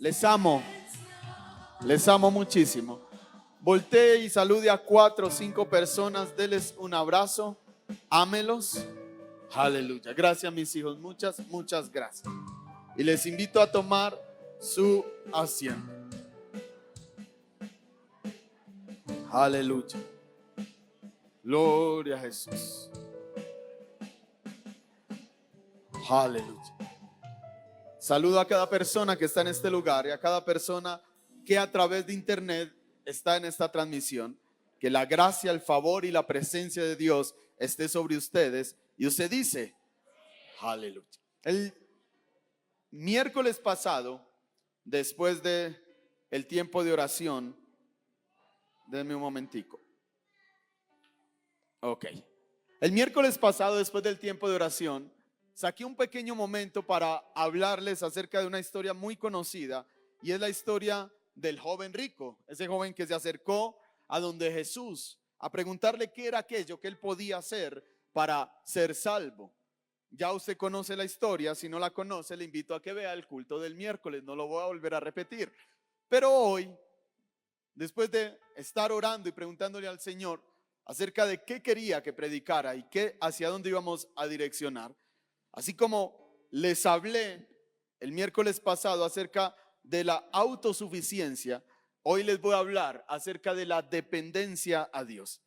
Les amo muchísimo. Voltee y salude a 4 o 5 personas, denles un abrazo, ámelos. Aleluya. Gracias, mis hijos, muchas gracias. Y les invito a tomar su asiento. Aleluya. Gloria a Jesús. Aleluya. Saludo a cada persona que está en este lugar y a cada persona que a través de internet está en esta transmisión. Que la gracia, el favor y la presencia de Dios esté sobre ustedes. Y usted dice, aleluya. El miércoles pasado, después de el tiempo de oración, denme un momentico. Ok. El miércoles pasado, después del tiempo de oración, saqué un pequeño momento para hablarles acerca de una historia muy conocida, y es la historia del joven rico, ese joven que se acercó a donde Jesús a preguntarle qué era aquello que él podía hacer para ser salvo. Ya usted conoce la historia, si no la conoce le invito a que vea el culto del miércoles, no lo voy a volver a repetir. Pero hoy, después de estar orando y preguntándole al Señor acerca de qué quería que predicara y hacia dónde íbamos a direccionar, así como les hablé el miércoles pasado acerca de la autosuficiencia, hoy les voy a hablar acerca de la dependencia a Dios.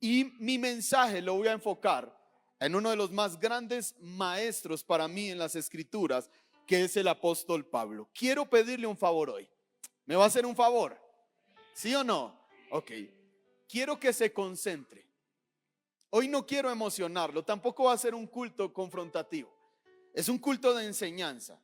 Y mi mensaje lo voy a enfocar en uno de los más grandes maestros para mí en las escrituras, que es el apóstol Pablo. Quiero pedirle un favor hoy. ¿Me va a hacer un favor? ¿Sí o no? Ok. Quiero que se concentre. Hoy no quiero emocionarlo, tampoco va a ser un culto confrontativo. Es un culto de enseñanza.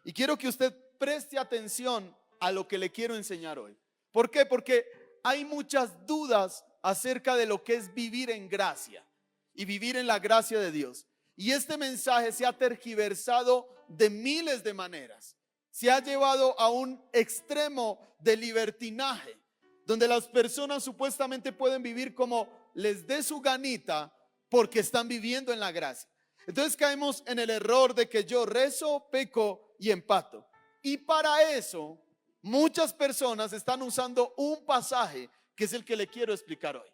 Y quiero que usted preste atención a lo que le quiero enseñar hoy. ¿Por qué? Porque hay muchas dudas acerca de lo que es vivir en gracia y vivir en la gracia de Dios. Y este mensaje se ha tergiversado de miles de maneras. Se ha llevado a un extremo de libertinaje, donde las personas supuestamente pueden vivir como les dé su ganita porque están viviendo en la gracia. Entonces caemos en el error de que yo rezo, peco y empato. Y para eso muchas personas están usando un pasaje que es el que le quiero explicar hoy.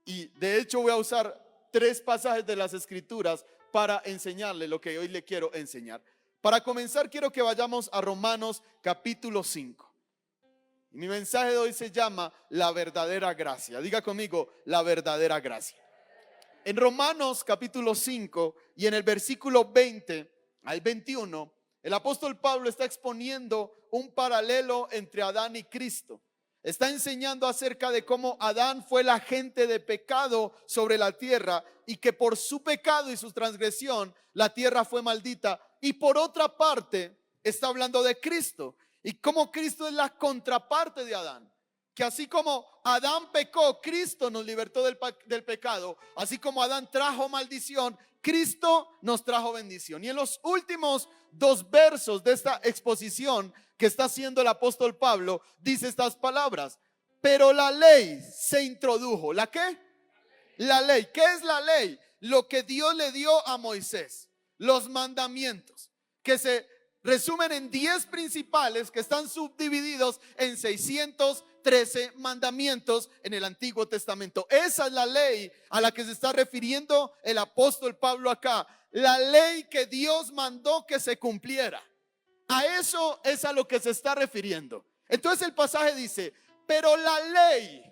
Y de hecho voy a usar 3 pasajes de las escrituras para enseñarle lo que hoy le quiero enseñar. Para comenzar quiero que vayamos a Romanos capítulo 5. Y mi mensaje de hoy se llama la verdadera gracia. Diga conmigo, la verdadera gracia. En Romanos capítulo 5 y en el versículo 20 al 21, el apóstol Pablo está exponiendo un paralelo entre Adán y Cristo. Está enseñando acerca de cómo Adán fue el agente de pecado sobre la tierra y que por su pecado y su transgresión la tierra fue maldita. Y por otra parte está hablando de Cristo y cómo Cristo es la contraparte de Adán. Que así como Adán pecó, Cristo nos libertó del pecado. Así como Adán trajo maldición, Cristo nos trajo bendición. Y en los últimos 2 versos de esta exposición que está haciendo el apóstol Pablo, dice estas palabras: pero la ley se introdujo. ¿La qué? La ley. ¿Qué es la ley? Lo que Dios le dio a Moisés, los mandamientos, que se resumen en 10 principales que están subdivididos en 613 mandamientos en el Antiguo Testamento. Esa es la ley a la que se está refiriendo el apóstol Pablo acá. La ley que Dios mandó que se cumpliera. A eso es a lo que se está refiriendo. Entonces el pasaje dice: pero la ley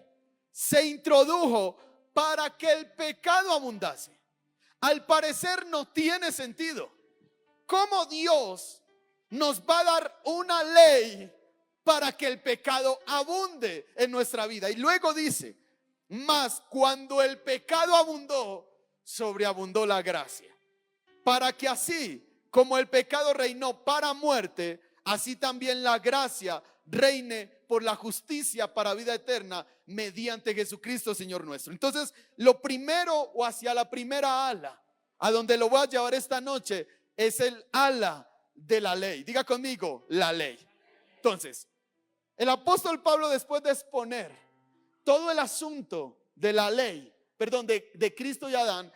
se introdujo para que el pecado abundase. Al parecer no tiene sentido. ¿Cómo Dios nos va a dar una ley para que el pecado abunde en nuestra vida? Y luego dice: mas cuando el pecado abundó, sobreabundó la gracia, para que así como el pecado reinó para muerte, así también la gracia reine por la justicia para vida eterna mediante Jesucristo Señor nuestro. Entonces, lo primero, o hacia la primera ala a donde lo voy a llevar esta noche, es el ala de la ley. Diga conmigo, la ley. Entonces, el apóstol Pablo, después de exponer todo el asunto de la ley, de Cristo y Adán,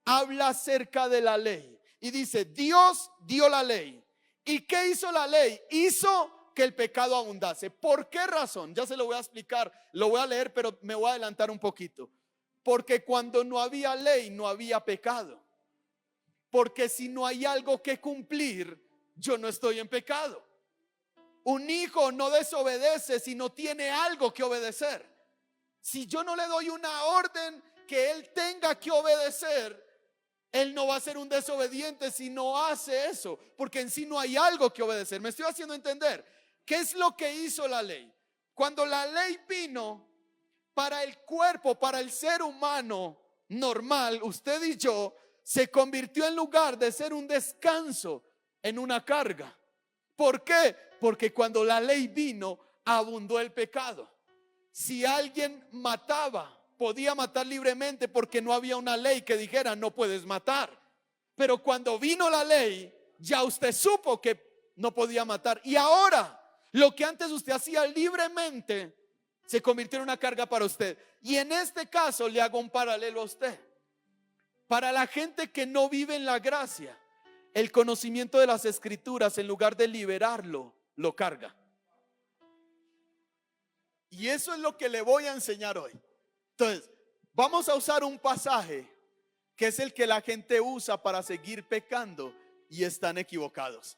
habla acerca de la ley y dice: Dios dio la ley. ¿Y qué hizo la ley? Hizo que el pecado abundase. ¿Por qué razón? Ya se lo voy a explicar, lo voy a leer, pero me voy a adelantar un poquito. Porque cuando no había ley, no había pecado. Porque si no hay algo que cumplir, yo no estoy en pecado. Un hijo no desobedece si no tiene algo que obedecer. Si yo no le doy una orden que él tenga que obedecer, él no va a ser un desobediente si no hace eso, porque en sí no hay algo que obedecer. ¿Me estoy haciendo entender? ¿Qué es lo que hizo la ley? Cuando la ley vino para el cuerpo, para el ser humano normal, usted y yo, se convirtió en lugar de ser un descanso en una carga. ¿Por qué? Porque cuando la ley vino, abundó el pecado. Si alguien mataba, podía matar libremente porque no había una ley que dijera no puedes matar. Pero cuando vino la ley, ya usted supo que no podía matar. Y ahora, lo que antes usted hacía libremente, se convirtió en una carga para usted. Y en este caso le hago un paralelo a usted. Para la gente que no vive en la gracia, el conocimiento de las escrituras, en lugar de liberarlo, lo carga. Y eso es lo que le voy a enseñar hoy. Entonces, vamos a usar un pasaje que es el que la gente usa para seguir pecando y están equivocados.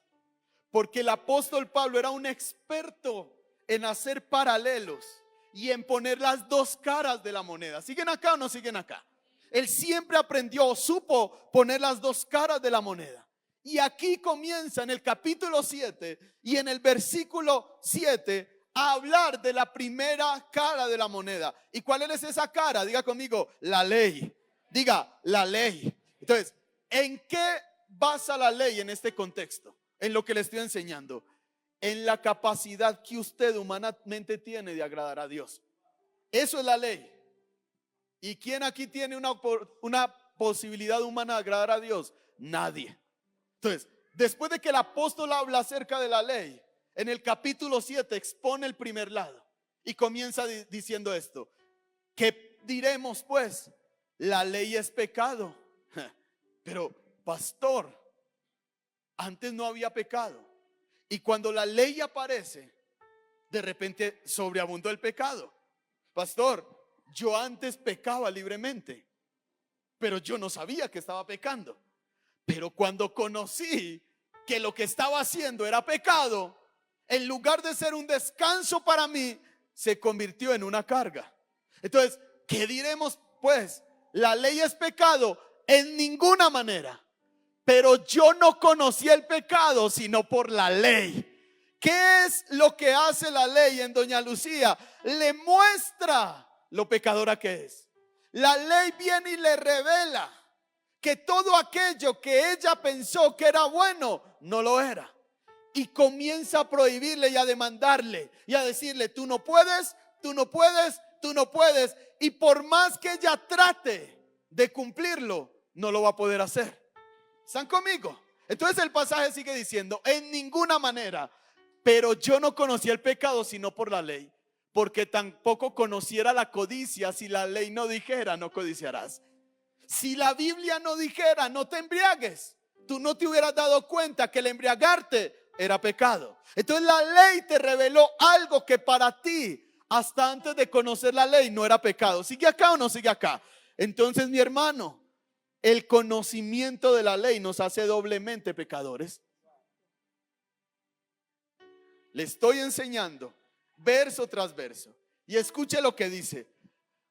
Porque el apóstol Pablo era un experto en hacer paralelos y en poner las dos caras de la moneda. ¿Siguen acá o no siguen acá? Él siempre aprendió o supo poner las dos caras de la moneda. Y aquí comienza en el capítulo 7 y en el versículo 7 a hablar de la primera cara de la moneda. ¿Y cuál es esa cara? Diga conmigo, la ley. Diga, la ley. Entonces, ¿en qué basa la ley en este contexto? En lo que le estoy enseñando. En la capacidad que usted humanamente tiene de agradar a Dios. Eso es la ley. ¿Y quién aquí tiene una posibilidad humana de agradar a Dios? Nadie. Entonces, después de que el apóstol habla acerca de la ley, en el capítulo 7 expone el primer lado y comienza diciendo esto: ¿qué diremos pues? La ley es pecado. Pero pastor, antes no había pecado. Y cuando la ley aparece, de repente sobreabundó el pecado. Pastor, yo antes pecaba libremente, pero yo no sabía que estaba pecando. Pero cuando conocí que lo que estaba haciendo era pecado, en lugar de ser un descanso para mí, se convirtió en una carga. Entonces, ¿qué diremos pues? La ley es pecado en ninguna manera. Pero yo no conocí el pecado sino por la ley. ¿Qué es lo que hace la ley en doña Lucía? Le muestra lo pecadora que es. La ley viene y le revela que todo aquello que ella pensó que era bueno, no lo era. Y comienza a prohibirle y a demandarle y a decirle: tú no puedes, tú no puedes, tú no puedes. Y por más que ella trate de cumplirlo, no lo va a poder hacer. ¿Están conmigo? Entonces el pasaje sigue diciendo: en ninguna manera. Pero yo no conocí el pecado sino por la ley, porque tampoco conociera la codicia si la ley no dijera no codiciarás. Si la Biblia no dijera no te embriagues, tú no te hubieras dado cuenta que el embriagarte era pecado. Entonces la ley te reveló algo que para ti, hasta antes de conocer la ley, no era pecado. ¿Sigue acá o no sigue acá? Entonces, mi hermano, el conocimiento de la ley nos hace doblemente pecadores. Le estoy enseñando verso tras verso. Y escuche lo que dice: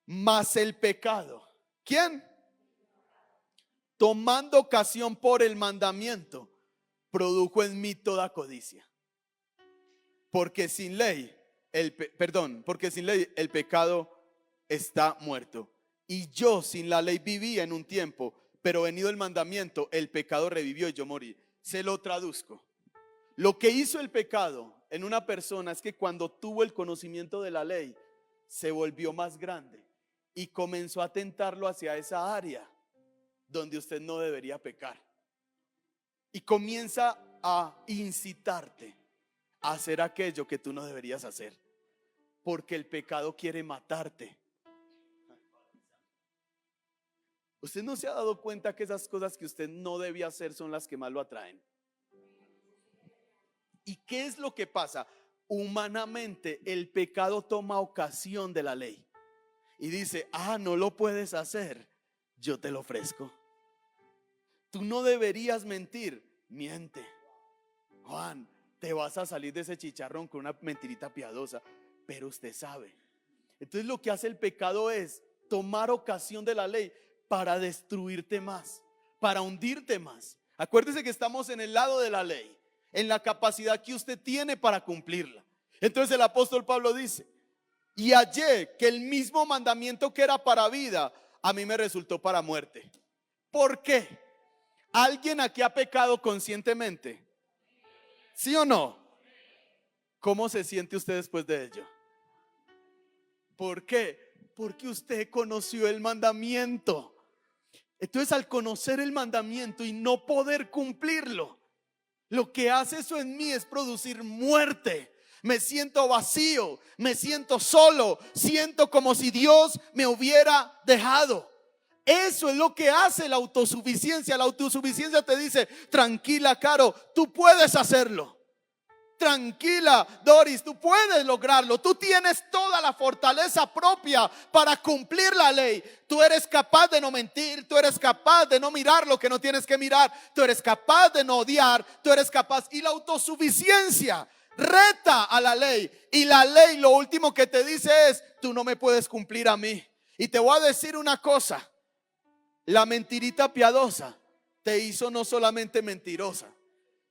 mas el pecado, ¿quién? Tomando ocasión por el mandamiento, produjo en mí toda codicia. Porque sin ley, porque sin ley el pecado está muerto. Y yo sin la ley vivía en un tiempo, pero venido el mandamiento, el pecado revivió y yo morí. Se lo traduzco. Lo que hizo el pecado en una persona es que cuando tuvo el conocimiento de la ley, se volvió más grande y comenzó a tentarlo hacia esa área donde usted no debería pecar. Y comienza a incitarte a hacer aquello que tú no deberías hacer, porque el pecado quiere matarte. ¿Usted no se ha dado cuenta que esas cosas que usted no debía hacer son las que más lo atraen? ¿Y qué es lo que pasa? humanamente el pecado toma ocasión de la ley y dice, no lo puedes hacer, yo te lo ofrezco. Tú no deberías mentir, miente. Juan, te vas a salir de ese chicharrón con una mentirita piadosa, pero usted sabe. Entonces lo que hace el pecado es tomar ocasión de la ley para destruirte más, para hundirte más. Acuérdese que estamos en el lado de la ley, en la capacidad que usted tiene para cumplirla. Entonces el apóstol Pablo dice, y hallé que el mismo mandamiento que era para vida, a mí me resultó para muerte. ¿Por qué? ¿Alguien aquí ha pecado conscientemente? ¿Sí o no? ¿Cómo se siente usted después de ello? ¿Por qué? Porque usted conoció el mandamiento. Entonces, al conocer el mandamiento y no poder cumplirlo, lo que hace eso en mí es producir muerte. Me siento vacío, me siento solo, siento como si Dios me hubiera dejado. Eso es lo que hace la autosuficiencia. La autosuficiencia te dice, tranquila, Caro, tú puedes hacerlo. Tranquila, Doris, tú puedes lograrlo. Tú tienes toda la fortaleza propia para cumplir la ley. Tú eres capaz de no mentir, tú eres capaz de no mirar lo que no tienes que mirar, tú eres capaz de no odiar, tú eres capaz. Y la autosuficiencia reta a la ley. Y la ley lo último que te dice es, tú no me puedes cumplir a mí. Y te voy a decir una cosa, la mentirita piadosa te hizo no solamente mentirosa,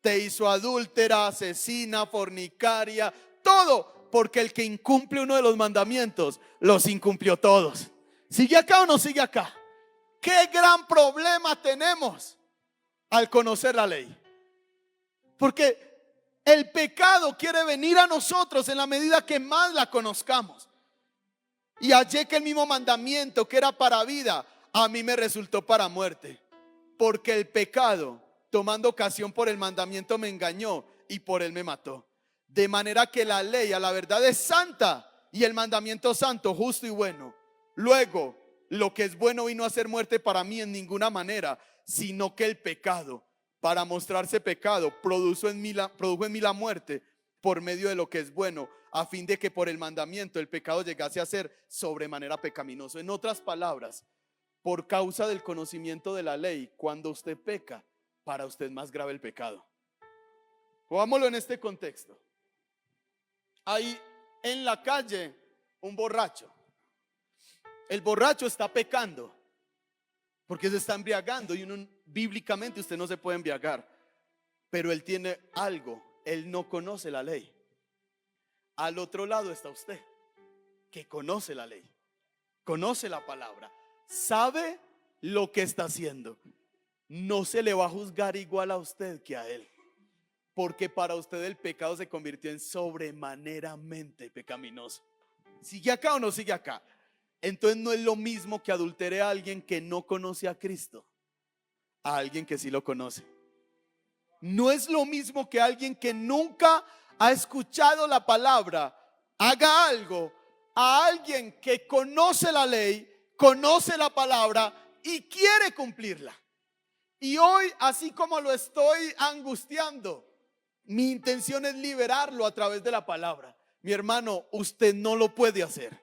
te hizo adúltera, asesina, fornicaria, todo, porque el que incumple uno de los mandamientos los incumplió todos. ¿Sigue acá o no sigue acá? ¿Qué gran problema tenemos al conocer la ley? Porque el pecado quiere venir a nosotros en la medida que más la conozcamos. Y hallé que el mismo mandamiento que era para vida, a mí me resultó para muerte, porque el pecado, tomando ocasión por el mandamiento, me engañó y por él me mató. De manera que la ley a la verdad es santa y el mandamiento santo, justo y bueno. Luego, lo que es bueno vino a ser muerte para mí en ninguna manera, sino que el pecado, para mostrarse pecado, produjo en mí la muerte por medio de lo que es bueno, a fin de que por el mandamiento el pecado llegase a ser sobremanera pecaminoso. En otras palabras, por causa del conocimiento de la ley, cuando usted peca, para usted es más grave el pecado. Pongámoslo en este contexto. Hay en la calle un borracho. El borracho está pecando porque se está embriagando, y bíblicamente usted no se puede embriagar, pero él tiene algo, él no conoce la ley. Al otro lado está usted, que conoce la ley, conoce la palabra, sabe lo que está haciendo. No se le va a juzgar igual a usted que a él, porque para usted el pecado se convirtió en sobremaneramente pecaminoso. ¿Sigue acá o no sigue acá? Entonces no es lo mismo que adultere a alguien que no conoce a Cristo a alguien que sí lo conoce. No es lo mismo que alguien que nunca ha escuchado la palabra haga algo a alguien que conoce la ley, conoce la palabra y quiere cumplirla. Y hoy, así como lo estoy angustiando, mi intención es liberarlo a través de la palabra. Mi hermano, usted no lo puede hacer.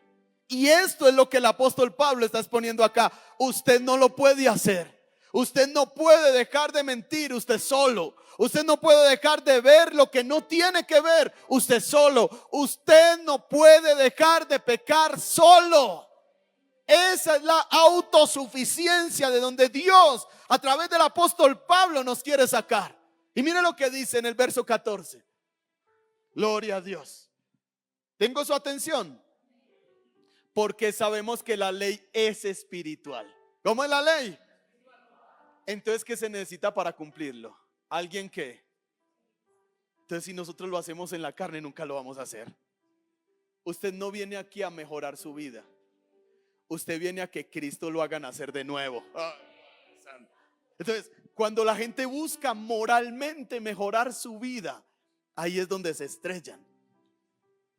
Y esto es lo que el apóstol Pablo está exponiendo acá. Usted no lo puede hacer. Usted no puede dejar de mentir usted solo. Usted no puede dejar de ver lo que no tiene que ver usted solo. Usted no puede dejar de pecar solo. Esa es la autosuficiencia de donde Dios, a través del apóstol Pablo, nos quiere sacar. Y mire lo que dice en el verso 14. Gloria a Dios. ¿Tengo su atención? Porque sabemos que la ley es espiritual. ¿Cómo es la ley? Entonces, ¿qué se necesita para cumplirlo? ¿Alguien qué? Entonces, si nosotros lo hacemos en la carne, nunca lo vamos a hacer. Usted no viene aquí a mejorar su vida. Usted viene a que Cristo lo haga nacer de nuevo. Entonces, cuando la gente busca moralmente mejorar su vida, ahí es donde se estrellan.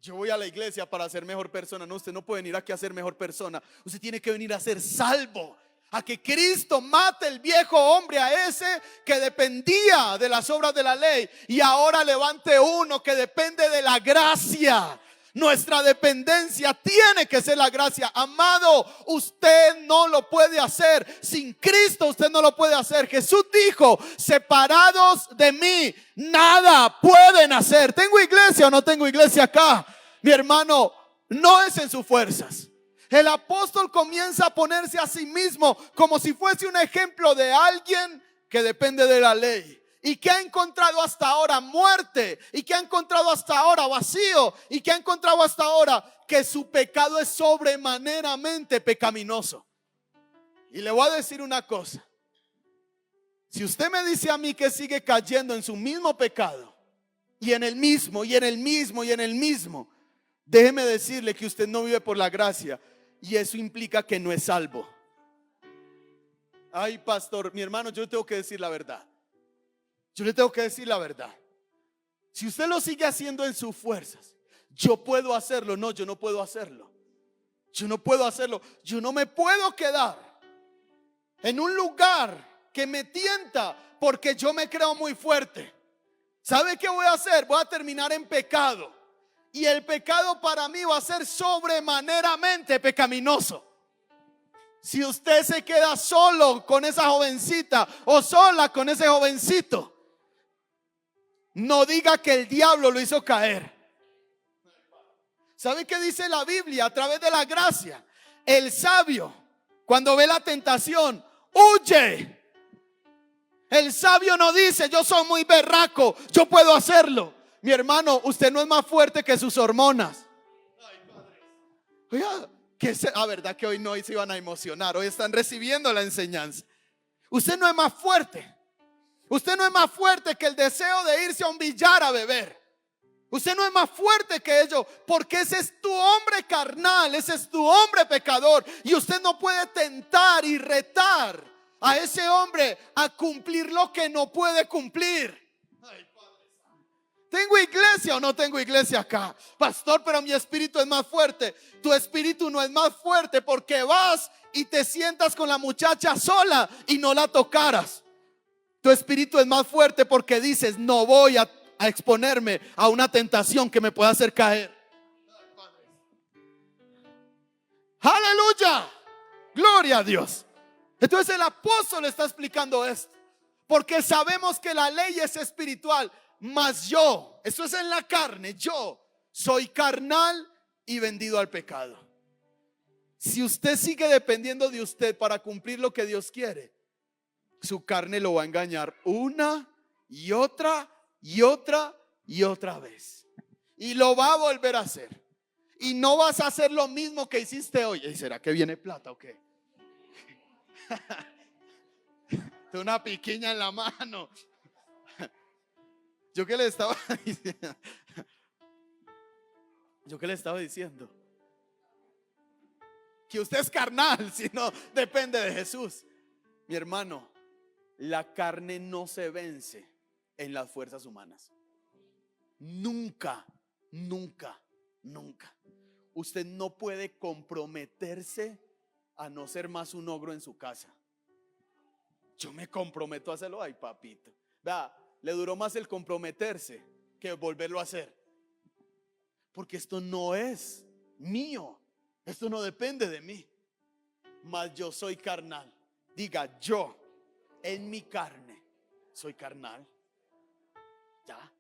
Yo voy a la iglesia para ser mejor persona. No, usted no puede venir aquí a ser mejor persona. Usted tiene que venir a ser salvo, a que Cristo mate el viejo hombre, a ese que dependía de las obras de la ley, y ahora levante uno que depende de la gracia. Nuestra dependencia tiene que ser la gracia. Amado, usted no lo puede hacer. Sin Cristo usted no lo puede hacer. Jesús dijo: separados de mí, nada pueden hacer. ¿Tengo iglesia o no tengo iglesia acá? Mi hermano, no es en sus fuerzas. El apóstol comienza a ponerse a sí mismo como si fuese un ejemplo de alguien que depende de la ley y que ha encontrado hasta ahora muerte, y que ha encontrado hasta ahora vacío, y que ha encontrado hasta ahora que su pecado es sobremaneramente pecaminoso. Y le voy a decir una cosa: si usted me dice a mí que sigue cayendo en su mismo pecado, y en el mismo, y en el mismo, y en el mismo, déjeme decirle que usted no vive por la gracia, y eso implica que no es salvo. Ay, pastor, mi hermano, yo le tengo que decir la verdad. Yo le tengo que decir la verdad. Si usted lo sigue haciendo en sus fuerzas, yo puedo hacerlo. No, yo no puedo hacerlo. Yo no puedo hacerlo. Yo no me puedo quedar en un lugar que me tienta porque yo me creo muy fuerte. ¿Sabe qué voy a hacer? Voy a terminar en pecado. Y el pecado para mí va a ser sobremaneramente pecaminoso. Si usted se queda solo con esa jovencita o sola con ese jovencito, no diga que el diablo lo hizo caer. ¿Sabe qué dice la Biblia? A través de la gracia, el sabio, cuando ve la tentación, huye. El sabio no dice: yo soy muy berraco, yo puedo hacerlo. Mi hermano, usted no es más fuerte que sus hormonas. Oiga, verdad que hoy no se iban a emocionar. Hoy están recibiendo la enseñanza. Usted no es más fuerte. Usted no es más fuerte que el deseo de irse a un billar a beber. Usted no es más fuerte que ello, porque ese es tu hombre carnal, ese es tu hombre pecador. Y usted no puede tentar y retar a ese hombre a cumplir lo que no puede cumplir. ¿Tengo iglesia o no tengo iglesia acá? Pastor, pero mi espíritu es más fuerte. Tu espíritu no es más fuerte porque vas y te sientas con la muchacha sola y no la tocaras. Tu espíritu es más fuerte porque dices: no voy a exponerme a una tentación que me pueda hacer caer. Aleluya, gloria a Dios. Entonces el apóstol está explicando esto, porque sabemos que la ley es espiritual, mas yo, eso es en la carne, yo soy carnal y vendido al pecado. Si usted sigue dependiendo de usted para cumplir lo que Dios quiere, su carne lo va a engañar una y otra y otra y otra vez, y lo va a volver a hacer. Y no vas a hacer lo mismo que hiciste hoy. ¿Y será que viene plata o qué? Una piquiña en la mano. ¿Yo qué le estaba diciendo? ¿Yo qué le estaba diciendo? Que usted es carnal, si no depende de Jesús. Mi hermano, la carne no se vence en las fuerzas humanas. Nunca, nunca, nunca. Usted no puede comprometerse a no ser más un ogro en su casa. Yo me comprometo a hacerlo. Ay, papito, vea, le duró más el comprometerse que volverlo a hacer. Porque esto no es mío, esto no depende de mí. Mas yo soy carnal. Diga: yo en mi carne soy carnal. Ya,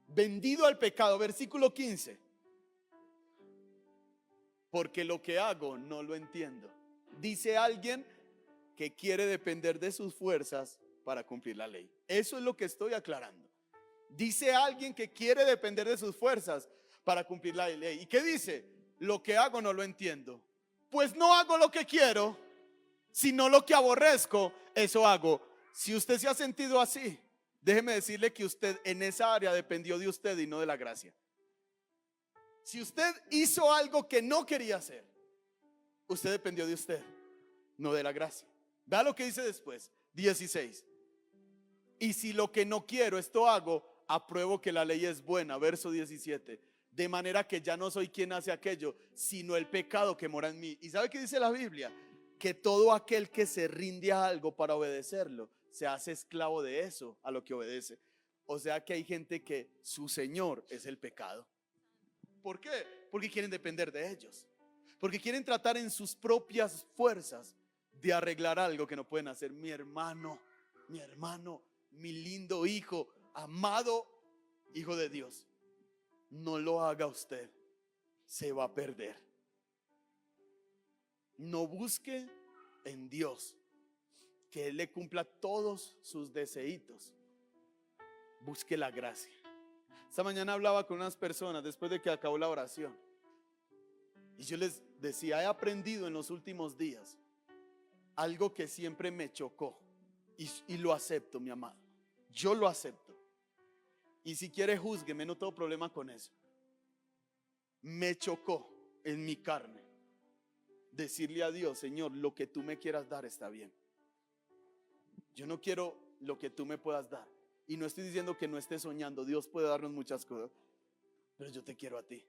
vendido al pecado. Versículo 15. Porque lo que hago no lo entiendo. Dice alguien que quiere depender de sus fuerzas para cumplir la ley. Eso es lo que estoy aclarando. Dice alguien que quiere depender de sus fuerzas para cumplir la ley. ¿Y qué dice? Lo que hago no lo entiendo. Pues no hago lo que quiero, sino lo que aborrezco, eso hago. Si usted se ha sentido así, déjeme decirle que usted en esa área dependió de usted y no de la gracia. Si usted hizo algo que no quería hacer, usted dependió de usted, no de la gracia. Vea lo que dice después, 16. Y si lo que no quiero, esto hago, apruebo que la ley es buena. Verso 17. De manera que ya no soy quien hace aquello, sino el pecado que mora en mí. ¿Y sabe qué dice la Biblia? que todo aquel que se rinde a algo para obedecerlo, se hace esclavo de eso, a lo que obedece. O sea que hay gente que su señor es el pecado. ¿Por qué? Porque quieren depender de ellos. Porque quieren tratar en sus propias fuerzas de arreglar algo que no pueden hacer. Mi hermano, mi lindo hijo, amado hijo de Dios, no lo haga usted, se va a perder. No busque en Dios que Él le cumpla todos sus deseitos. Busque la gracia. Esta mañana hablaba con unas personas después de que acabó la oración, y yo les decía, he aprendido en los últimos días algo que siempre me chocó, y lo acepto, mi amado. Yo lo acepto. Y si quiere júzgueme, no tengo problema con eso. Me chocó en mi carne decirle a Dios, Señor, lo que tú me quieras dar está bien. Yo no quiero lo que tú me puedas dar. Y no estoy diciendo que no estés soñando. Dios puede darnos muchas cosas, pero yo te quiero a ti.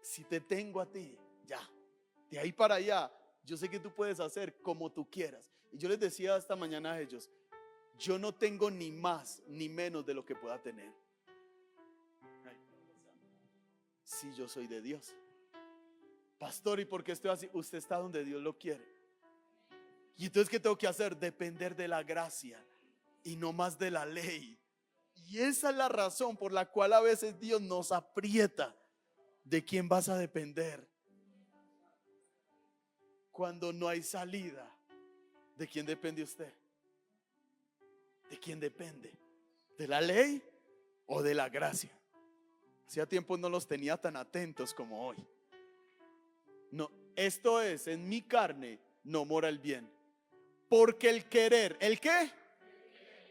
Si te tengo a ti, ya, de ahí para allá, yo sé que tú puedes hacer como tú quieras. Y yo les decía esta mañana a ellos, yo no tengo ni más ni menos de lo que pueda tener. Si yo soy de Dios. Pastor, ¿y por qué estoy así? Usted está donde Dios lo quiere. Y entonces, ¿qué tengo que hacer? Depender de la gracia y no más de la ley. Y esa es la razón por la cual a veces Dios nos aprieta. ¿De quién vas a depender? Cuando no hay salida, ¿de quién depende usted? ¿De quién depende? ¿De la ley o de la gracia? Hacía tiempo no los tenía tan atentos como hoy. No, esto es, en mi carne no mora el bien. Porque el querer, ¿el qué?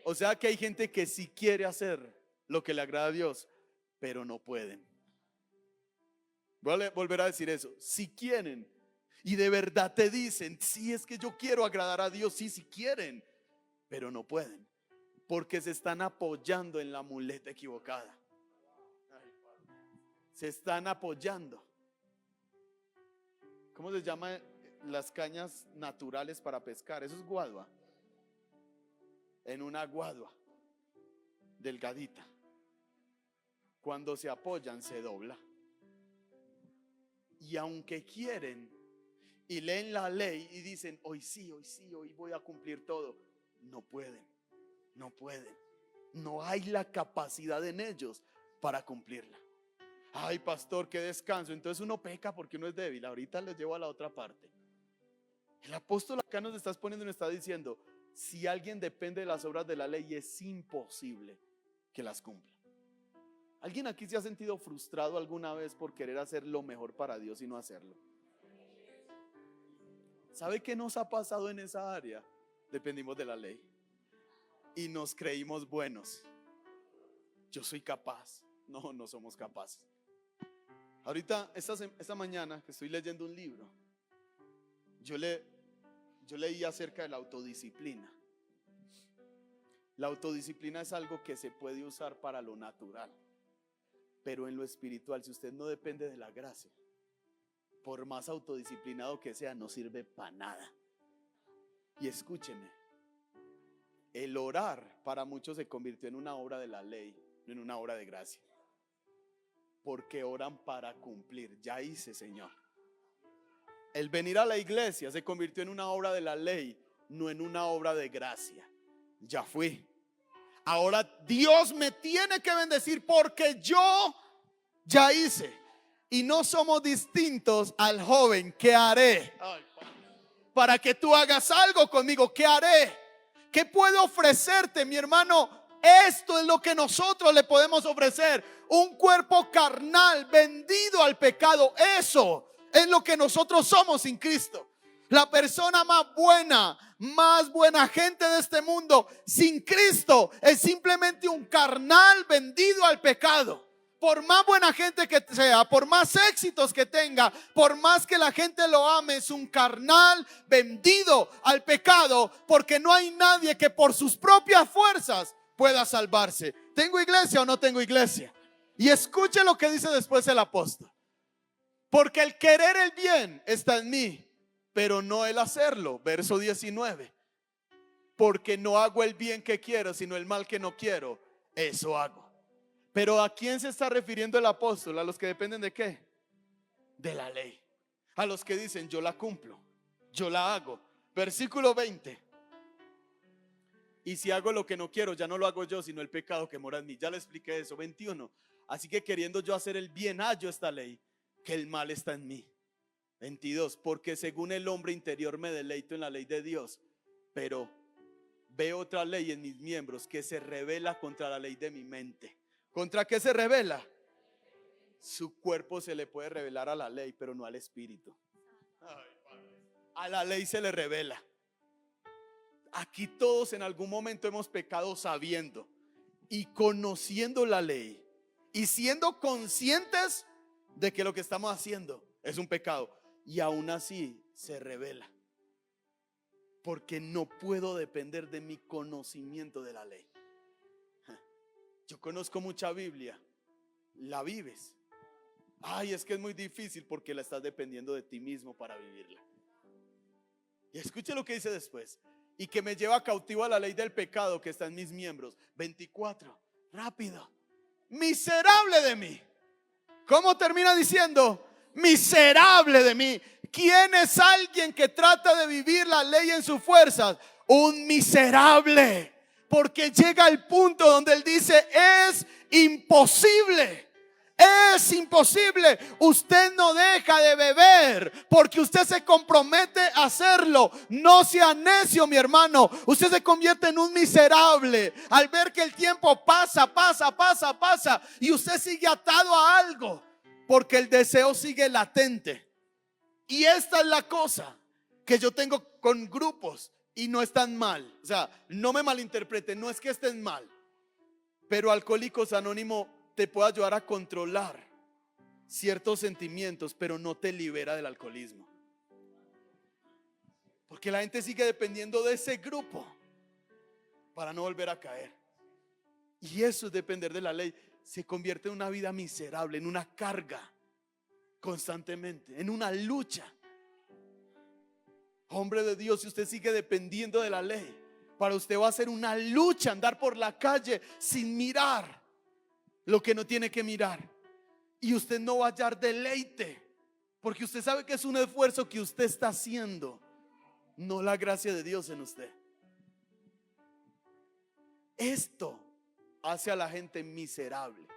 O sea que hay gente que sí quiere hacer lo que le agrada a Dios, pero no pueden. Voy a volver a decir eso. Si quieren y de verdad te dicen, sí, es que yo quiero agradar a Dios, sí, sí quieren, pero no pueden, porque se están apoyando en la muleta equivocada. Se están apoyando. ¿Cómo se llama las cañas naturales para pescar? Eso es guadua. En una guadua delgadita, cuando se apoyan se dobla. Y aunque quieren y leen la ley y dicen, hoy sí, hoy voy a cumplir todo, no pueden. No hay la capacidad en ellos para cumplirla. Ay, pastor, qué descanso. Entonces uno peca porque uno es débil. Ahorita les llevo a la otra parte. El apóstol acá nos está exponiendo y nos está diciendo, si alguien depende de las obras de la ley, es imposible que las cumpla. ¿Alguien aquí se ha sentido frustrado alguna vez por querer hacer lo mejor para Dios y no hacerlo? ¿Sabe qué nos ha pasado en esa área? Dependimos de la ley y nos creímos buenos. Yo soy capaz. No somos capaces. Ahorita, esta mañana que estoy leyendo un libro, yo leí acerca de la autodisciplina. La autodisciplina es algo que se puede usar para lo natural, pero en lo espiritual, si usted no depende de la gracia, por más autodisciplinado que sea, no sirve para nada. Y escúcheme, el orar para muchos se convirtió en una obra de la ley, no en una obra de gracia, porque oran para cumplir. Ya hice, Señor. El venir a la iglesia se convirtió en una obra de la ley, no en una obra de gracia. Ya fui. Ahora Dios me tiene que bendecir porque yo ya hice. Y no somos distintos al joven. ¿Qué haré? Para que tú hagas algo conmigo. ¿Qué haré? ¿Qué puedo ofrecerte, mi hermano? Esto es lo que nosotros le podemos ofrecer. Un cuerpo carnal vendido al pecado. Eso es lo que nosotros somos sin Cristo. La persona más buena gente de este mundo sin Cristo es simplemente un carnal vendido al pecado. Por más buena gente que sea, por más éxitos que tenga, por más que la gente lo ame, es un carnal vendido al pecado, porque no hay nadie que por sus propias fuerzas pueda salvarse. ¿Tengo iglesia o no tengo iglesia? Y escuche lo que dice después el apóstol. Porque el querer el bien está en mí, pero no el hacerlo. Verso 19. Porque no hago el bien que quiero, sino el mal que no quiero, eso hago. Pero ¿a quién se está refiriendo el apóstol? ¿A los que dependen de qué? De la ley. A los que dicen, yo la cumplo, yo la hago. Versículo 20. Y si hago lo que no quiero, ya no lo hago yo, sino el pecado que mora en mí. Ya le expliqué eso. 21. Así que queriendo yo hacer el bien, hallo esta ley, que el mal está en mí. 22. Porque según el hombre interior me deleito en la ley de Dios, pero veo otra ley en mis miembros que se revela contra la ley de mi mente. ¿Contra qué se revela? Su cuerpo se le puede revelar a la ley, pero no al espíritu. A la ley se le revela. Aquí todos en algún momento hemos pecado sabiendo y conociendo la ley y siendo conscientes de que lo que estamos haciendo es un pecado, y aún así se revela, porque no puedo depender de mi conocimiento de la ley. Yo conozco mucha Biblia, la vives. Ay, es que es muy difícil porque la estás dependiendo de ti mismo para vivirla. Y escuche lo que dice después. Y que me lleva cautivo a la ley del pecado que está en mis miembros. 24, rápido. Miserable de mí. ¿Cómo termina diciendo? Miserable de mí. ¿Quién es alguien que trata de vivir la ley en sus fuerzas? Un miserable. Porque llega al punto donde él dice, es imposible. Es imposible. Usted no deja de beber porque usted se compromete a hacerlo. No sea necio, mi hermano. Usted se convierte en un miserable al ver que el tiempo pasa y usted sigue atado a algo porque el deseo sigue latente. Y esta es la cosa que yo tengo con grupos, y no están mal. O sea, no me malinterpreten, no es que estén mal, pero Alcohólicos Anónimos te puede ayudar a controlar ciertos sentimientos, pero no te libera del alcoholismo, porque la gente sigue dependiendo de ese grupo para no volver a caer. Y eso es depender de la ley. Se convierte en una vida miserable, en una carga constantemente, en una lucha. Hombre de Dios, si usted sigue dependiendo de la ley, para usted va a ser una lucha andar por la calle sin mirar lo que no tiene que mirar. Y usted no va a hallar deleite, porque usted sabe que es un esfuerzo que usted está haciendo, no la gracia de Dios en usted. Esto hace a la gente miserable.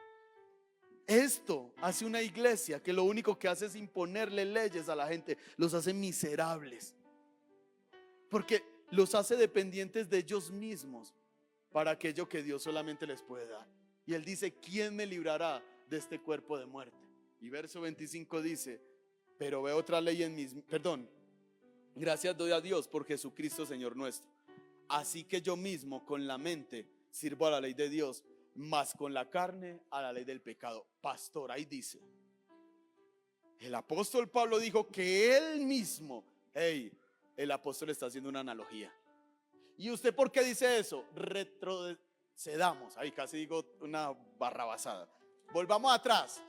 Esto hace una iglesia que lo único que hace es imponerle leyes a la gente. Los hace miserables, porque los hace dependientes de ellos mismos para aquello que Dios solamente les puede dar. Y él dice, ¿quién me librará de este cuerpo de muerte? Y verso 25 dice, pero veo otra ley en mis, gracias doy a Dios por Jesucristo Señor nuestro. Así que yo mismo con la mente sirvo a la ley de Dios, mas con la carne a la ley del pecado. Pastor, ahí dice, el apóstol Pablo dijo que él mismo, el apóstol está haciendo una analogía. ¿Y usted por qué dice eso? Retrocedamos. Ahí casi digo una barrabasada. Volvamos atrás.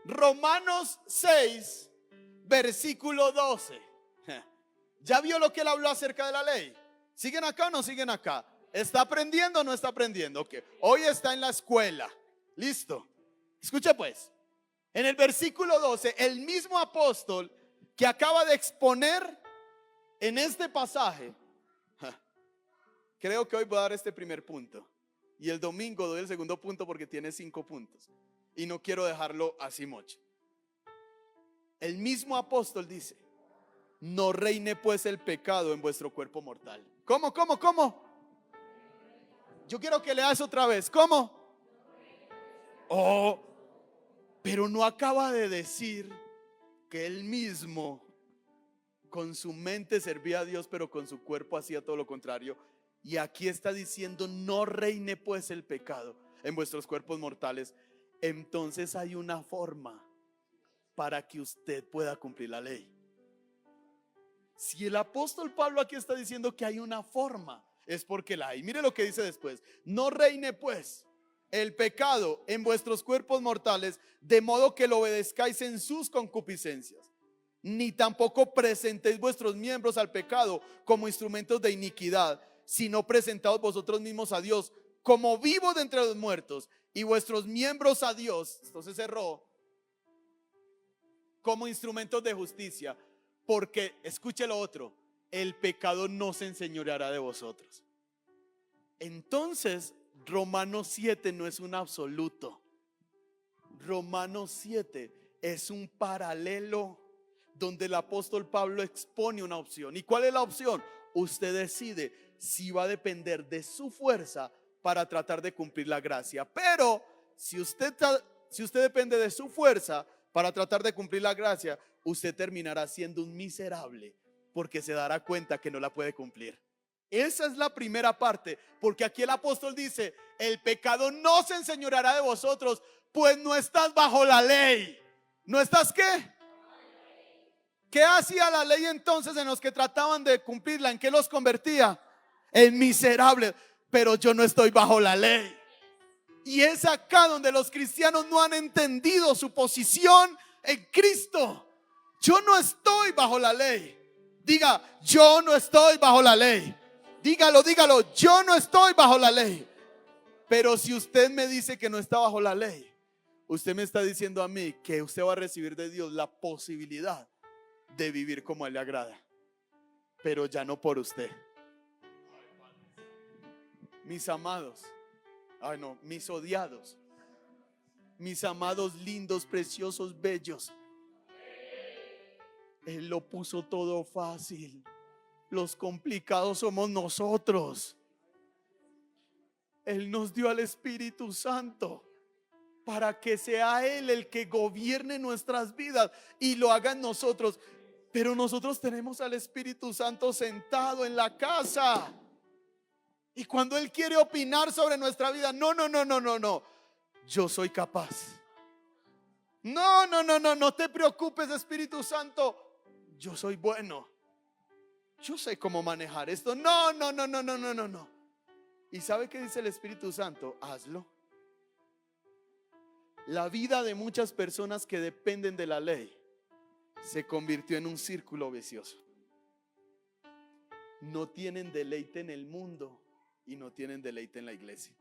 Romanos 6, versículo 12. ¿Ya vio lo que él habló acerca de la ley? ¿Siguen acá o no siguen acá? ¿Está aprendiendo o no está aprendiendo? Ok, hoy está en la escuela. Listo. Escuche pues. En el versículo 12, el mismo apóstol que acaba de exponer en este pasaje, creo que hoy voy a dar este primer punto y el domingo doy el segundo punto porque tiene 5 puntos y no quiero dejarlo así mucho. El mismo apóstol dice, no reine pues el pecado en vuestro cuerpo mortal. ¿Cómo? Yo quiero que leas otra vez. ¿Cómo? Oh, pero no acaba de decir que él mismo con su mente servía a Dios, pero con su cuerpo hacía todo lo contrario. Y aquí está diciendo, no reine pues el pecado en vuestros cuerpos mortales. Entonces hay una forma para que usted pueda cumplir la ley. Si el apóstol Pablo aquí está diciendo que hay una forma, es porque la hay. Mire lo que dice después, no reine pues el pecado en vuestros cuerpos mortales, de modo que lo obedezcáis en sus concupiscencias. ni tampoco presentéis vuestros miembros al pecado como instrumentos de iniquidad, sino presentaos vosotros mismos a Dios como vivos de entre los muertos y vuestros miembros a Dios, esto se cerró, como instrumentos de justicia. Porque, escuche lo otro, el pecado no se enseñoreará de vosotros. Entonces, Romanos 7 no es un absoluto. Romanos 7 es un paralelo donde el apóstol Pablo expone una opción. ¿Y cuál es la opción? Usted decide si va a depender de su fuerza para tratar de cumplir la gracia. Pero si usted depende de su fuerza para tratar de cumplir la gracia, usted terminará siendo un miserable porque se dará cuenta que no la puede cumplir. Esa es la primera parte, porque aquí el apóstol dice: el pecado no se enseñoreará de vosotros, pues no estás bajo la ley. ¿No estás qué? ¿Qué hacía la ley entonces en los que trataban de cumplirla? ¿En qué los convertía? En miserables. Pero yo no estoy bajo la ley. Y es acá donde los cristianos no han entendido su posición en Cristo. Yo no estoy bajo la ley. Diga: yo no estoy bajo la ley. Dígalo, dígalo: yo no estoy bajo la ley. Pero si usted me dice que no está bajo la ley, usted me está diciendo a mí que usted va a recibir de Dios la posibilidad de vivir como a Él le agrada, pero ya no por usted. Mis amados, mis odiados, mis amados, lindos, preciosos, bellos, Él lo puso todo fácil. Los complicados somos nosotros. Él nos dio al Espíritu Santo para que sea Él el que gobierne nuestras vidas y lo haga en nosotros. Pero nosotros tenemos al Espíritu Santo sentado en la casa, y cuando Él quiere opinar sobre nuestra vida, no, yo soy capaz. No te preocupes, Espíritu Santo, yo soy bueno, yo sé cómo manejar esto. No. ¿Y sabe qué dice el Espíritu Santo? Hazlo. La vida de muchas personas que dependen de la ley se convirtió en un círculo vicioso. No tienen deleite en el mundo y no tienen deleite en la iglesia.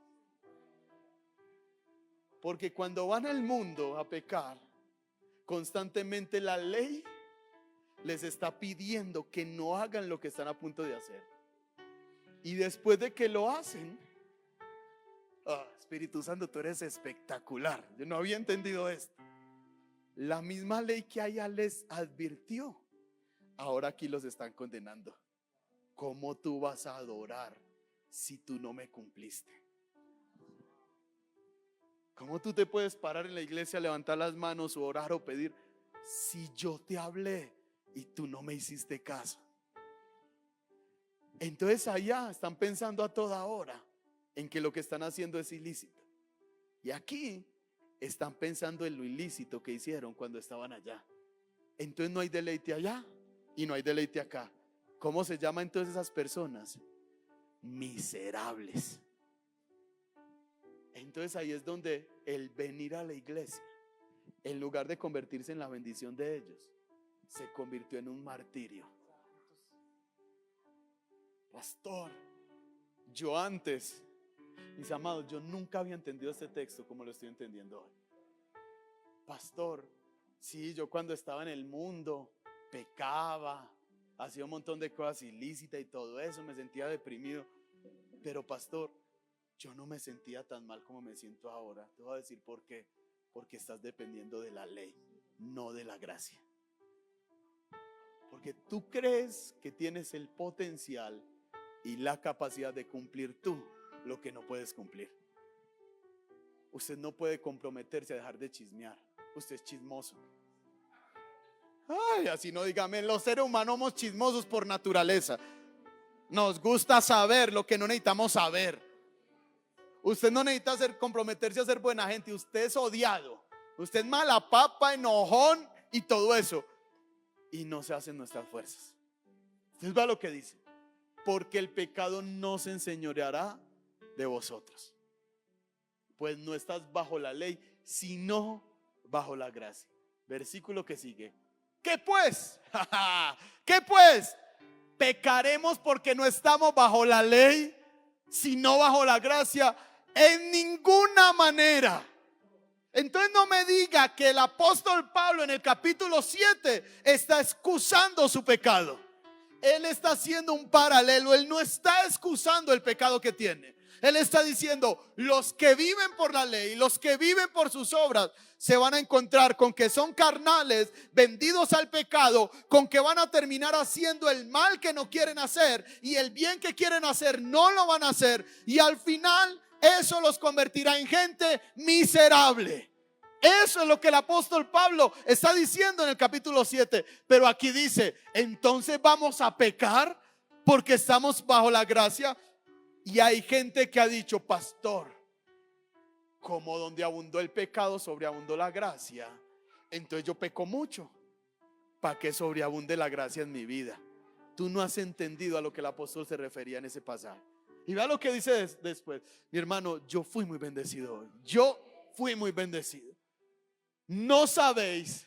Porque cuando van al mundo a pecar, constantemente la ley les está pidiendo que no hagan lo que están a punto de hacer. Y después de que lo hacen, Espíritu Santo, tú eres espectacular. Yo no había entendido esto. La misma ley que allá les advirtió, ahora aquí los están condenando. ¿Cómo tú vas a adorar si tú no me cumpliste? ¿Cómo tú te puedes parar en la iglesia, levantar las manos o orar o pedir si yo te hablé y tú no me hiciste caso? Entonces allá están pensando a toda hora en que lo que están haciendo es ilícito, y aquí están pensando en lo ilícito que hicieron cuando estaban allá. Entonces no hay deleite allá y no hay deleite acá. ¿Cómo se llama entonces esas personas? Miserables. Entonces ahí es donde el venir a la iglesia, en lugar de convertirse en la bendición de ellos, se convirtió en un martirio. Pastor, yo antes, mis amados, yo nunca había entendido este texto como lo estoy entendiendo hoy. Pastor, sí, yo cuando estaba en el mundo pecaba, hacía un montón de cosas ilícitas y todo eso, me sentía deprimido. Pero pastor, yo no me sentía tan mal como me siento ahora. Te voy a decir por qué. Porque estás dependiendo de la ley, no de la gracia. Porque tú crees que tienes el potencial y la capacidad de cumplir tú lo que no puedes cumplir. Usted no puede comprometerse a dejar de chismear. Usted es chismoso. Ay, así no, dígame, los seres humanos somos chismosos por naturaleza. Nos gusta saber lo que no necesitamos saber. Usted no necesita comprometerse a ser buena gente. Usted es odiado. Usted es mala papa, enojón y todo eso. Y no se hacen nuestras fuerzas. Entonces vea lo que dice: porque el pecado no se enseñoreará de vosotros, pues no estás bajo la ley, sino bajo la gracia. Versículo que sigue: ¿Qué pues? ¿Qué pues? ¿Pecaremos porque no estamos bajo la ley, sino bajo la gracia? En ninguna manera. Entonces no me diga que el apóstol Pablo en el capítulo 7 está excusando su pecado. Él está haciendo un paralelo. Él no está excusando el pecado que tiene. Él está diciendo, los que viven por la ley, los que viven por sus obras, se van a encontrar con que son carnales, vendidos al pecado, con que van a terminar haciendo el mal que no quieren hacer, y el bien que quieren hacer no lo van a hacer, y al final eso los convertirá en gente miserable. Eso es lo que el apóstol Pablo está diciendo en el capítulo 7. Pero aquí dice, entonces vamos a pecar porque estamos bajo la gracia. Y hay gente que ha dicho, pastor, como donde abundó el pecado, sobreabundó la gracia. Entonces yo peco mucho para que sobreabunde la gracia en mi vida. Tú no has entendido a lo que el apóstol se refería en ese pasaje. Y vea lo que dice después. Mi hermano, yo fui muy bendecido hoy. Yo fui muy bendecido. ¿No sabéis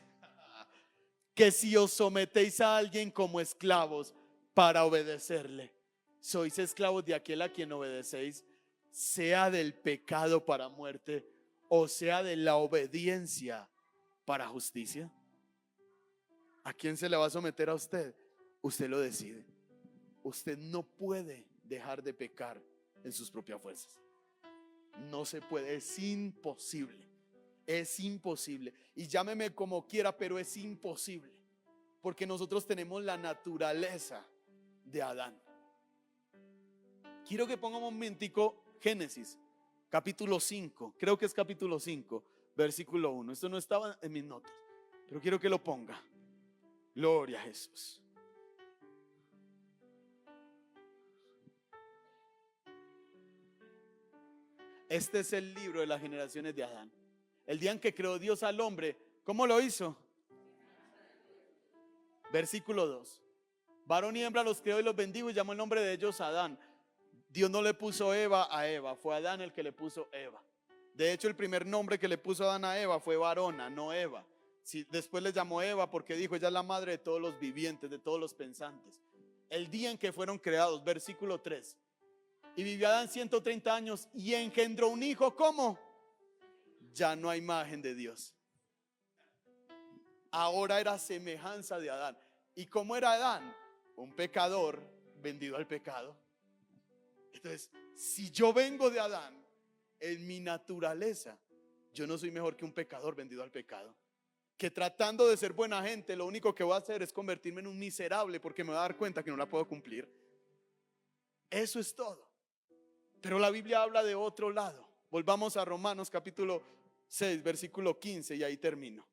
que si os sometéis a alguien como esclavos para obedecerle, sois esclavos de aquel a quien obedecéis, sea del pecado para muerte o sea de la obediencia para justicia? ¿A quién se le va a someter a usted? Usted lo decide. Usted no puede dejar de pecar en sus propias fuerzas. No se puede, es imposible. Es imposible. Y llámeme como quiera, pero es imposible. Porque nosotros tenemos la naturaleza de Adán. Quiero que pongamos un momentico Génesis, capítulo 5. Creo que es capítulo 5, versículo 1. Esto no estaba en mis notas, pero quiero que lo ponga. Gloria a Jesús. Este es el libro de las generaciones de Adán. El día en que creó Dios al hombre, ¿cómo lo hizo? Versículo 2. Varón y hembra los creó y los bendijo y llamó el nombre de ellos Adán. Dios no le puso Eva a Eva, fue Adán el que le puso Eva. De hecho, el primer nombre que le puso Adán a Eva fue varona, no Eva. Después le llamó Eva porque dijo, ella es la madre de todos los vivientes, de todos los pensantes. El día en que fueron creados, versículo 3. Y vivió Adán 130 años y engendró un hijo. ¿Cómo? Ya no hay imagen de Dios. Ahora era semejanza de Adán. ¿Y cómo era Adán? Un pecador vendido al pecado. Entonces, si yo vengo de Adán, en mi naturaleza, yo no soy mejor que un pecador vendido al pecado. Que tratando de ser buena gente, lo único que voy a hacer es convertirme en un miserable porque me voy a dar cuenta que no la puedo cumplir. Eso es todo. Pero la Biblia habla de otro lado. Volvamos a Romanos capítulo 6, versículo 15 y ahí termino.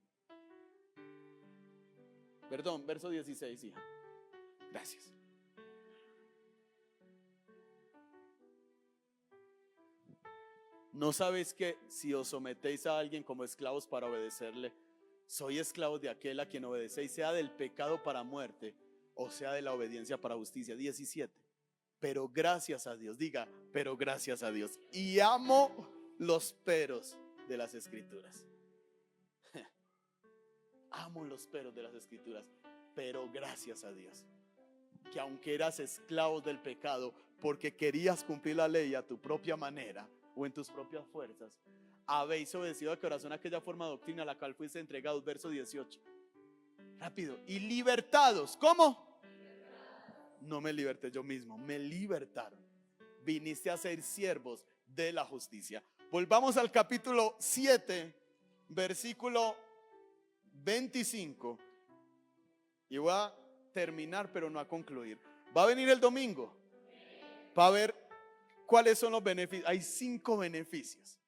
Perdón, verso 16, hija. Gracias. ¿No sabéis que si os sometéis a alguien como esclavos para obedecerle, sois esclavos de aquel a quien obedecéis, sea del pecado para muerte o sea de la obediencia para justicia? 17. Pero gracias a Dios, diga, pero gracias a Dios. Y amo los peros de las escrituras. Amo los peros de las escrituras, pero gracias a Dios. Que aunque eras esclavo del pecado, porque querías cumplir la ley a tu propia manera o en tus propias fuerzas, habéis obedecido de corazón aquella forma de doctrina a la cual fuiste entregados. Verso 18. Rápido. Y libertados. ¿Cómo? No me liberté yo mismo, me libertaron. Viniste a ser siervos de la justicia. Volvamos al capítulo 7, versículo 25. Y voy a terminar, pero no a concluir. Va a venir el domingo para ver cuáles son los beneficios. Hay 5 beneficios.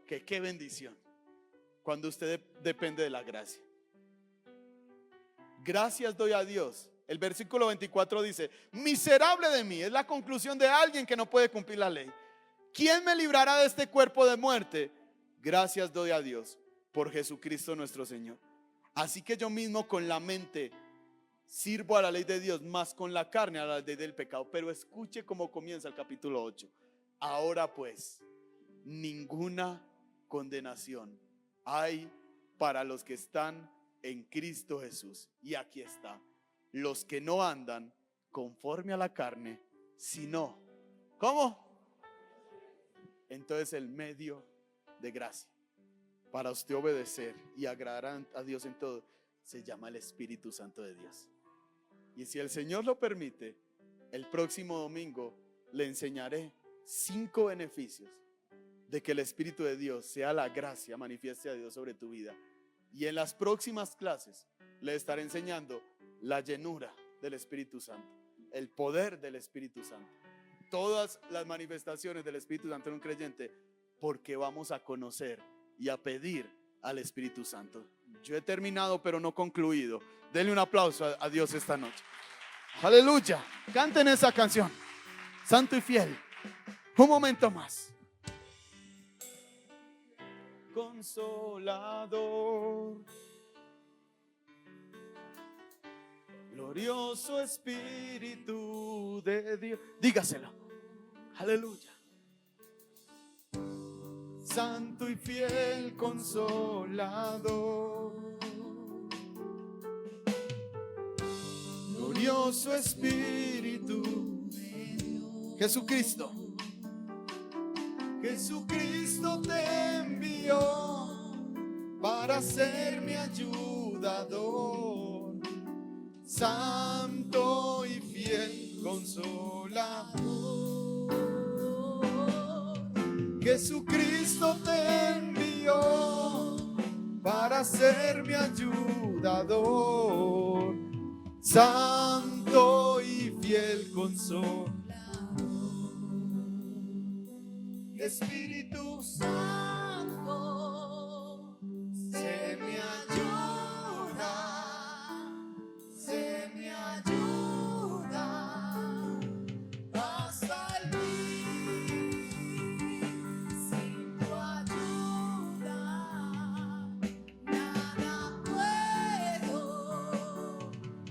Qué bendición cuando usted depende de la gracia. Gracias doy a Dios. El versículo 24 dice, miserable de mí. Es la conclusión de alguien que no puede cumplir la ley. ¿Quién me librará de este cuerpo de muerte? Gracias doy a Dios por Jesucristo nuestro Señor. Así que yo mismo con la mente sirvo a la ley de Dios, más con la carne a la ley del pecado. Pero escuche cómo comienza el capítulo 8. Ahora pues, ninguna condenación hay para los que están en Cristo Jesús. Y aquí está: los que no andan conforme a la carne, sino, ¿cómo? Entonces el medio de gracia para usted obedecer y agradar a Dios en todo se llama el Espíritu Santo de Dios. Y si el Señor lo permite, el próximo domingo le enseñaré 5 beneficios de que el Espíritu de Dios sea la gracia, manifieste a Dios sobre tu vida. Y en las próximas clases le estaré enseñando la llenura del Espíritu Santo, el poder del Espíritu Santo, todas las manifestaciones del Espíritu Santo en un creyente, porque vamos a conocer y a pedir al Espíritu Santo. Yo he terminado, pero no concluido. Denle un aplauso a Dios esta noche. Aleluya. Canten esa canción, Santo y Fiel. Un momento más. Consolador, glorioso Espíritu de Dios. Dígaselo. Aleluya. Santo y fiel Consolador, glorioso Espíritu de Dios. Jesucristo. Jesucristo te envió para ser mi ayudador, santo y fiel Consolador. Jesucristo te envió para ser mi ayudador, santo y fiel Consolador. Espíritu Santo, sé mi ayuda hasta el fin. Sin tu ayuda nada puedo.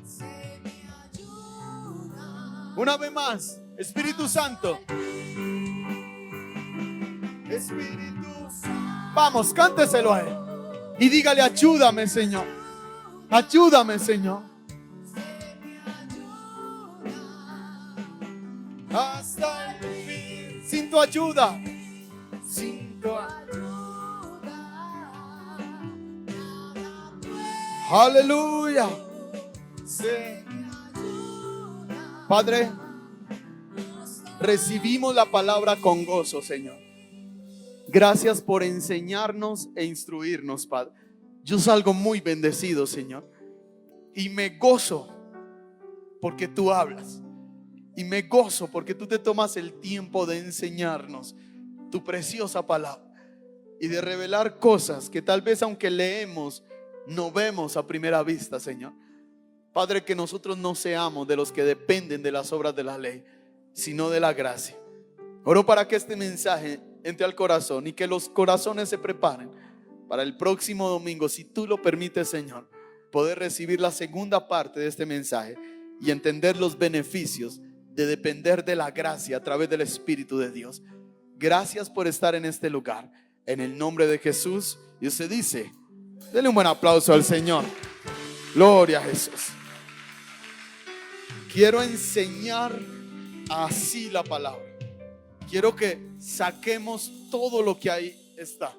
Sé mi ayuda. Una vez más, Espíritu Santo. Espíritu Santo. Vamos, cánteselo a él y dígale: ayúdame, Señor. Ayúdame, Señor. Hasta el fin. Sin tu ayuda. Sin tu ayuda. Aleluya. Padre, recibimos la palabra con gozo, Señor. Gracias por enseñarnos e instruirnos, Padre. Yo salgo muy bendecido, Señor, y me gozo porque tú hablas, y me gozo porque tú te tomas el tiempo de enseñarnos tu preciosa palabra y de revelar cosas que tal vez, aunque leemos, no vemos a primera vista, Señor. Padre, que nosotros no seamos de los que dependen de las obras de la ley, sino de la gracia. Oro para que este mensaje entre al corazón y que los corazones se preparen para el próximo domingo, si tú lo permites, Señor, poder recibir la segunda parte de este mensaje y entender los beneficios de depender de la gracia a través del Espíritu de Dios. Gracias por estar en este lugar, en el nombre de Jesús. Y usted dice: denle un buen aplauso al Señor. Gloria a Jesús. Quiero enseñar así la palabra. Quiero que saquemos todo lo que ahí está,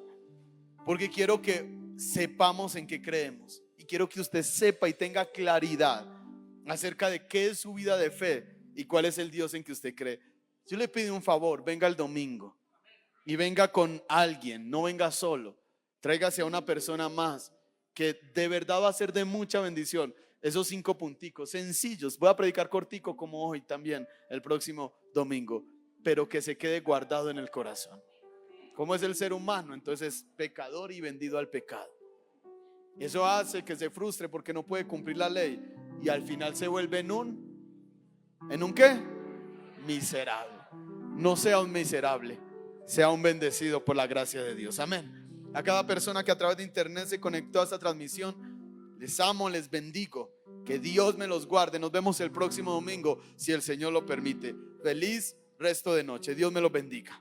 porque quiero que sepamos en qué creemos, y quiero que usted sepa y tenga claridad acerca de qué es su vida de fe y cuál es el Dios en que usted cree. Yo le pido un favor: venga el domingo y venga con alguien, no venga solo. Tráigase a una persona más que de verdad va a ser de mucha bendición. Esos 5 punticos sencillos, voy a predicar cortico como hoy también el próximo domingo, pero que se quede guardado en el corazón. ¿Cómo es el ser humano? Entonces es pecador y vendido al pecado. Eso hace que se frustre porque no puede cumplir la ley y al final se vuelve ¿en un qué? Miserable. No sea un miserable, sea un bendecido por la gracia de Dios. Amén. A cada persona que a través de internet se conectó a esta transmisión, les amo, les bendigo. Que Dios me los guarde. Nos vemos el próximo domingo, si el Señor lo permite. Feliz resto de noche. Dios me los bendiga.